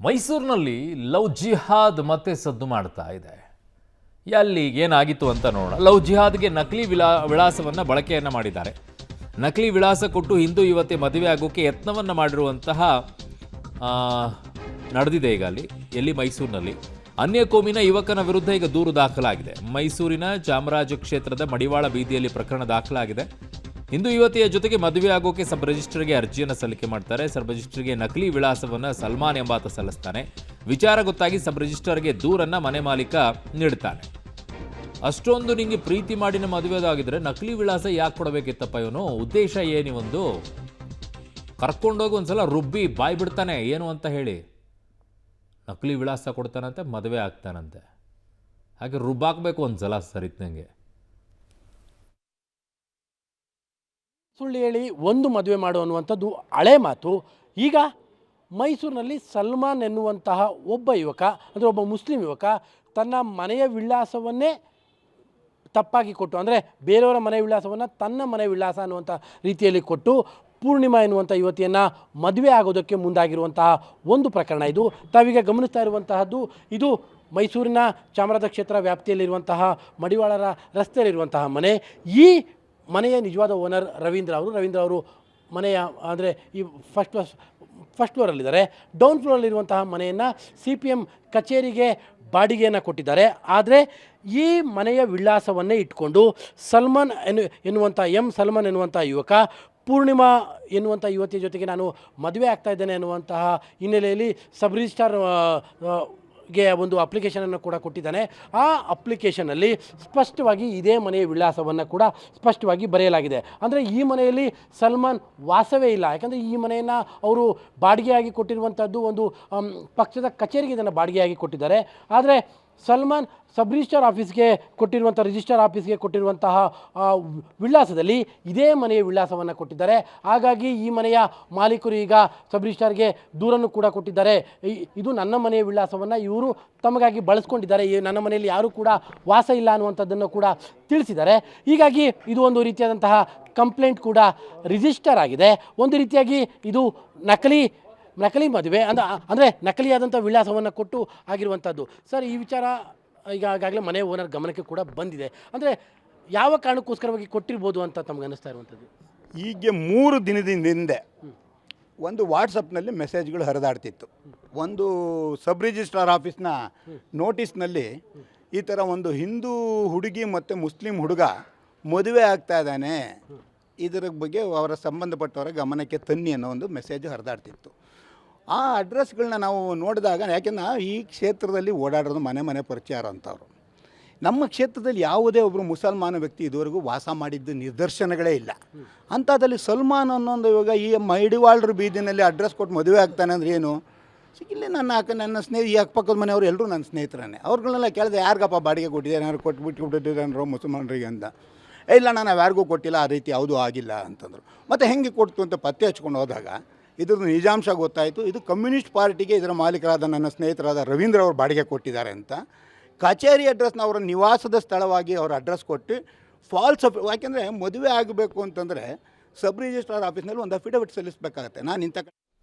ಮೈಸೂರಿನಲ್ಲಿ ಲವ್ ಜಿಹಾದ್ ಮತ್ತೆ ಸದ್ದು ಮಾಡ್ತಾ ಇದೆ. ಅಲ್ಲಿ ಏನಾಗಿತ್ತು ಅಂತ ನೋಡೋಣ. ಲವ್ ಜಿಹಾದ್ಗೆ ನಕಲಿ ವಿಳಾಸವನ್ನು ಬಳಕೆಯನ್ನು ಮಾಡಿದ್ದಾರೆ. ನಕಲಿ ವಿಳಾಸ ಕೊಟ್ಟು ಹಿಂದೂ ಯುವತಿ ಮದುವೆ ಆಗೋಕ್ಕೆ ಯತ್ನವನ್ನು ಮಾಡಿರುವಂತಹ ನಡೆದಿದೆ ಈಗ ಎಲ್ಲಿ ಮೈಸೂರಿನಲ್ಲಿ. ಅನ್ಯ ಕೋಮಿನ ಯುವಕನ ವಿರುದ್ಧ ಈಗ ದೂರು ದಾಖಲಾಗಿದೆ. ಮೈಸೂರಿನ ಚಾಮರಾಜ ಕ್ಷೇತ್ರದ ಮಡಿವಾಳ ಬೀದಿಯಲ್ಲಿ ಪ್ರಕರಣ ದಾಖಲಾಗಿದೆ. ಹಿಂದೂ ಯುವತಿಯ ಜೊತೆಗೆ ಮದುವೆ ಆಗೋಕೆ ಸಬ್ ರಿಜಿಸ್ಟರ್ಗೆ ಅರ್ಜಿಯನ್ನು ಸಲ್ಲಿಕೆ ಮಾಡ್ತಾರೆ. ಸಬ್ ರಿಜಿಸ್ಟರ್ಗೆ ನಕಲಿ ವಿಳಾಸವನ್ನು ಸಲ್ಮಾನ್ ಎಂಬಾತ ಸಲ್ಲಿಸ್ತಾನೆ. ವಿಚಾರ ಗೊತ್ತಾಗಿ ಸಬ್ ರಿಜಿಸ್ಟರ್ಗೆ ದೂರನ್ನ ಮನೆ ಮಾಲೀಕ ನೀಡ್ತಾನೆ. ಅಷ್ಟೊಂದು ನಿಂಗೆ ಪ್ರೀತಿ ಮಾಡಿನ ಮದುವೆದಾಗಿದ್ರೆ ನಕಲಿ ವಿಳಾಸ ಯಾಕೆ ಕೊಡಬೇಕಿತ್ತಪ್ಪ ಇವನು? ಉದ್ದೇಶ ಏನಿವೊಂದು? ಕರ್ಕೊಂಡೋಗಿ ಒಂದ್ಸಲ ರುಬ್ಬಿ ಬಾಯ್ ಬಿಡ್ತಾನೆ ಏನು ಅಂತ ಹೇಳಿ ನಕಲಿ ವಿಳಾಸ ಕೊಡ್ತಾನಂತೆ, ಮದುವೆ ಆಗ್ತಾನಂತೆ. ಹಾಗೆ ರುಬ್ಬಾಕಬೇಕು ಒಂದ್ಸಲ ಸರಿತಂಗೆ. ಸುಳ್ಳು ಹೇಳಿ ಒಂದು ಮದುವೆ ಮಾಡು ಅನ್ನುವಂಥದ್ದು ಹಳೆ ಮಾತು. ಈಗ ಮೈಸೂರಿನಲ್ಲಿ ಸಲ್ಮಾನ್ ಎನ್ನುವಂತಹ ಒಬ್ಬ ಯುವಕ, ಅಂದರೆ ಒಬ್ಬ ಮುಸ್ಲಿಂ ಯುವಕ, ತನ್ನ ಮನೆಯ ವಿಳಾಸವನ್ನೇ ತಪ್ಪಾಗಿ ಕೊಟ್ಟು, ಅಂದರೆ ಬೇರೆಯವರ ಮನೆ ವಿಳಾಸವನ್ನು ತನ್ನ ಮನೆ ವಿಳಾಸ ಅನ್ನುವಂಥ ರೀತಿಯಲ್ಲಿ ಕೊಟ್ಟು ಪೂರ್ಣಿಮಾ ಎನ್ನುವಂಥ ಯುವತಿಯನ್ನು ಮದುವೆ ಆಗೋದಕ್ಕೆ ಮುಂದಾಗಿರುವಂತಹ ಒಂದು ಪ್ರಕರಣ ಇದು. ತಾವೀಗ ಗಮನಿಸ್ತಾ ಇರುವಂತಹದ್ದು ಇದು ಮೈಸೂರಿನ ಚಾಮರಾಜ ಕ್ಷೇತ್ರ ವ್ಯಾಪ್ತಿಯಲ್ಲಿರುವಂತಹ ಮಡಿವಾಳರ ರಸ್ತೆಯಲ್ಲಿರುವಂತಹ ಮನೆ. ಈ ಮನೆಯ ನಿಜವಾದ ಓನರ್ ರವೀಂದ್ರ ಅವರು ಮನೆಯ ಅಂದರೆ ಈ ಫಸ್ಟ್ ಫ್ಲೋರಲ್ಲಿದ್ದಾರೆ. ಡೌನ್ ಫ್ಲೋರಲ್ಲಿರುವಂತಹ ಮನೆಯನ್ನು CPM ಕಚೇರಿಗೆ ಬಾಡಿಗೆಯನ್ನು ಕೊಟ್ಟಿದ್ದಾರೆ. ಆದರೆ ಈ ಮನೆಯ ವಿಳಾಸವನ್ನೇ ಇಟ್ಕೊಂಡು ಸಲ್ಮಾನ್ ಎನ್ನುವಂಥ ಸಲ್ಮಾನ್ ಎನ್ನುವಂಥ ಯುವಕ ಪೂರ್ಣಿಮಾ ಎನ್ನುವಂಥ ಯುವತಿಯ ಜೊತೆಗೆ ನಾನು ಮದುವೆ ಆಗ್ತಾ ಇದ್ದೇನೆ ಎನ್ನುವಂತಹ ಹಿನ್ನೆಲೆಯಲ್ಲಿ ಸಬ್ ರಿಜಿಸ್ಟ್ರಾರ್ ಗೆ ಒಂದು ಅಪ್ಲಿಕೇಶನನ್ನು ಕೂಡ ಕೊಟ್ಟಿದ್ದಾನೆ. ಆ ಅಪ್ಲಿಕೇಶನಲ್ಲಿ ಸ್ಪಷ್ಟವಾಗಿ ಇದೇ ಮನೆಯ ವಿಳಾಸವನ್ನು ಕೂಡ ಸ್ಪಷ್ಟವಾಗಿ ಬರೆಯಲಾಗಿದೆ. ಅಂದರೆ ಈ ಮನೆಯಲ್ಲಿ ಸಲ್ಮಾನ್ ವಾಸವೇ ಇಲ್ಲ. ಯಾಕಂದರೆ ಈ ಮನೆಯನ್ನು ಅವರು ಬಾಡಿಗೆಯಾಗಿ ಕೊಟ್ಟಿರುವಂಥದ್ದು ಒಂದು ಪಕ್ಷದ ಕಚೇರಿಗೆ ಇದನ್ನು ಬಾಡಿಗೆಯಾಗಿ ಕೊಟ್ಟಿದ್ದಾರೆ. ಆದರೆ ಸಲ್ಮಾನ್ ಸಬ್ ರಿಜಿಸ್ಟ್ರಾರ್ ಆಫೀಸ್ಗೆ ಕೊಟ್ಟಿರುವಂಥ ರಿಜಿಸ್ಟ್ರಾರ್ ಆಫೀಸ್ಗೆ ಕೊಟ್ಟಿರುವಂತಹ ವಿಳಾಸದಲ್ಲಿ ಇದೇ ಮನೆಯ ವಿಳಾಸವನ್ನು ಕೊಟ್ಟಿದ್ದಾರೆ. ಹಾಗಾಗಿ ಈ ಮನೆಯ ಮಾಲೀಕರು ಈಗ ಸಬ್ ರಿಜಿಸ್ಟ್ರಾರ್ಗೆ ದೂರನ್ನು ಕೂಡ ಕೊಟ್ಟಿದ್ದಾರೆ. ಇದು ನನ್ನ ಮನೆಯ ವಿಳಾಸವನ್ನು ಇವರು ತಮಗಾಗಿ ಬಳಸ್ಕೊಂಡಿದ್ದಾರೆ, ನನ್ನ ಮನೆಯಲ್ಲಿ ಯಾರೂ ಕೂಡ ವಾಸ ಇಲ್ಲ ಅನ್ನುವಂಥದ್ದನ್ನು ಕೂಡ ತಿಳಿಸಿದ್ದಾರೆ. ಹೀಗಾಗಿ ಇದು ಒಂದು ರೀತಿಯಾದಂತಹ ಕಂಪ್ಲೇಂಟ್ ಕೂಡ ರಿಜಿಸ್ಟರ್ ಆಗಿದೆ. ಒಂದು ರೀತಿಯಾಗಿ ಇದು ನಕಲಿ ಮದುವೆ ಅಂದರೆ ನಕಲಿಯಾದಂಥ ವಿಳಾಸವನ್ನು ಕೊಟ್ಟು ಆಗಿರುವಂಥದ್ದು. ಸರ್, ಈ ವಿಚಾರ ಈಗಾಗಲೇ ಮನೆ ಓನರ್ ಗಮನಕ್ಕೆ ಕೂಡ ಬಂದಿದೆ. ಅಂದರೆ ಯಾವ ಕಾರಣಕ್ಕೋಸ್ಕರವಾಗಿ ಕೊಟ್ಟಿರ್ಬೋದು ಅಂತ ತಮ್ಗೆ ಅನ್ನಿಸ್ತಾ ಇರುವಂಥದ್ದು? ಹೀಗೆ 3 ದಿನದಿಂದ ಹಿಂದೆ ಒಂದು ವಾಟ್ಸಪ್ನಲ್ಲಿ ಮೆಸೇಜ್ಗಳು ಹರಿದಾಡ್ತಿತ್ತು. ಒಂದು ಸಬ್ ರಿಜಿಸ್ಟ್ರಾರ್ ಆಫೀಸ್ನ ನೋಟಿಸ್ನಲ್ಲಿ ಈ ಥರ ಒಂದು ಹಿಂದೂ ಹುಡುಗಿ ಮತ್ತು ಮುಸ್ಲಿಂ ಹುಡುಗ ಮದುವೆ ಆಗ್ತಾ ಇದ್ದಾನೆ, ಇದರ ಬಗ್ಗೆ ಅವರ ಸಂಬಂಧಪಟ್ಟವರ ಗಮನಕ್ಕೆ ತನ್ನಿ ಅನ್ನೋ ಒಂದು ಮೆಸೇಜ್ ಹರಿದಾಡ್ತಿತ್ತು. ಆ ಅಡ್ರೆಸ್ಗಳನ್ನ ನಾವು ನೋಡಿದಾಗ, ಯಾಕೆಂದ್ರೆ ಈ ಕ್ಷೇತ್ರದಲ್ಲಿ ಓಡಾಡೋದು ಮನೆ ಪರಿಚಯ ಅಂಥವ್ರು. ನಮ್ಮ ಕ್ಷೇತ್ರದಲ್ಲಿ ಯಾವುದೇ ಒಬ್ಬರು ಮುಸಲ್ಮಾನ ವ್ಯಕ್ತಿ ಇದುವರೆಗೂ ವಾಸ ಮಾಡಿದ್ದು ನಿದರ್ಶನಗಳೇ ಇಲ್ಲ. ಅಂಥದ್ದಲ್ಲಿ ಸಲ್ಮಾನ್ ಅನ್ನೊಂದು ಇವಾಗ ಈ ಮಡಿವಾಳರ ಬೀದಿನಲ್ಲಿ ಅಡ್ರೆಸ್ ಕೊಟ್ಟು ಮದುವೆ ಆಗ್ತಾನೆ ಅಂದರೆ ಏನು? ಇಲ್ಲಿ ನನ್ನ ಈ ಅಕ್ಕಪಕ್ಕದ ಮನೆಯವರು ಎಲ್ಲರೂ ನನ್ನ ಸ್ನೇಹಿತರನ್ನೇ. ಅವ್ರುಗಳನ್ನೆಲ್ಲ ಕೇಳಿದೆ, ಯಾರಿಗಪ್ಪ ಬಾಡಿಗೆ ಕೊಟ್ಟಿದ್ದಾರೆ, ಯಾರು ಕೊಟ್ಬಿಟ್ಟಿದ್ದಾರೋ ಮುಸಲ್ಮಾನರಿಗೆ ಅಂತ. ಇಲ್ಲ, ನಾನು ಯಾರಿಗೂ ಕೊಟ್ಟಿಲ್ಲ, ಆ ರೀತಿ ಯಾವುದೂ ಆಗಿಲ್ಲ ಅಂತಂದರು. ಮತ್ತು ಹೆಂಗೆ ಕೊಡ್ತು ಅಂತ ಪತ್ತೆ ಹಚ್ಕೊಂಡು ಹೋದಾಗ ಇದ್ರದ್ದು ನಿಜಾಂಶ ಗೊತ್ತಾಯಿತು. ಇದು ಕಮ್ಯುನಿಸ್ಟ್ ಪಾರ್ಟಿಗೆ ಇದರ ಮಾಲೀಕರಾದ ನನ್ನ ಸ್ನೇಹಿತರಾದ ರವೀಂದ್ರ ಅವರು ಬಾಡಿಗೆ ಕೊಟ್ಟಿದ್ದಾರೆ ಅಂತ. ಕಚೇರಿ ಅಡ್ರೆಸ್ನ ಅವರ ನಿವಾಸದ ಸ್ಥಳವಾಗಿ ಅವರ ಅಡ್ರೆಸ್ ಕೊಟ್ಟು ಯಾಕೆಂದರೆ ಮದುವೆ ಆಗಬೇಕು ಅಂತಂದರೆ ಸಬ್ ರಿಜಿಸ್ಟ್ರಾರ್ ಆಫೀಸ್ನಲ್ಲಿ ಒಂದು ಅಫಿಡವಿಟ್ ಸಲ್ಲಿಸಬೇಕಾಗತ್ತೆ. ನಾನು ಇಂಥ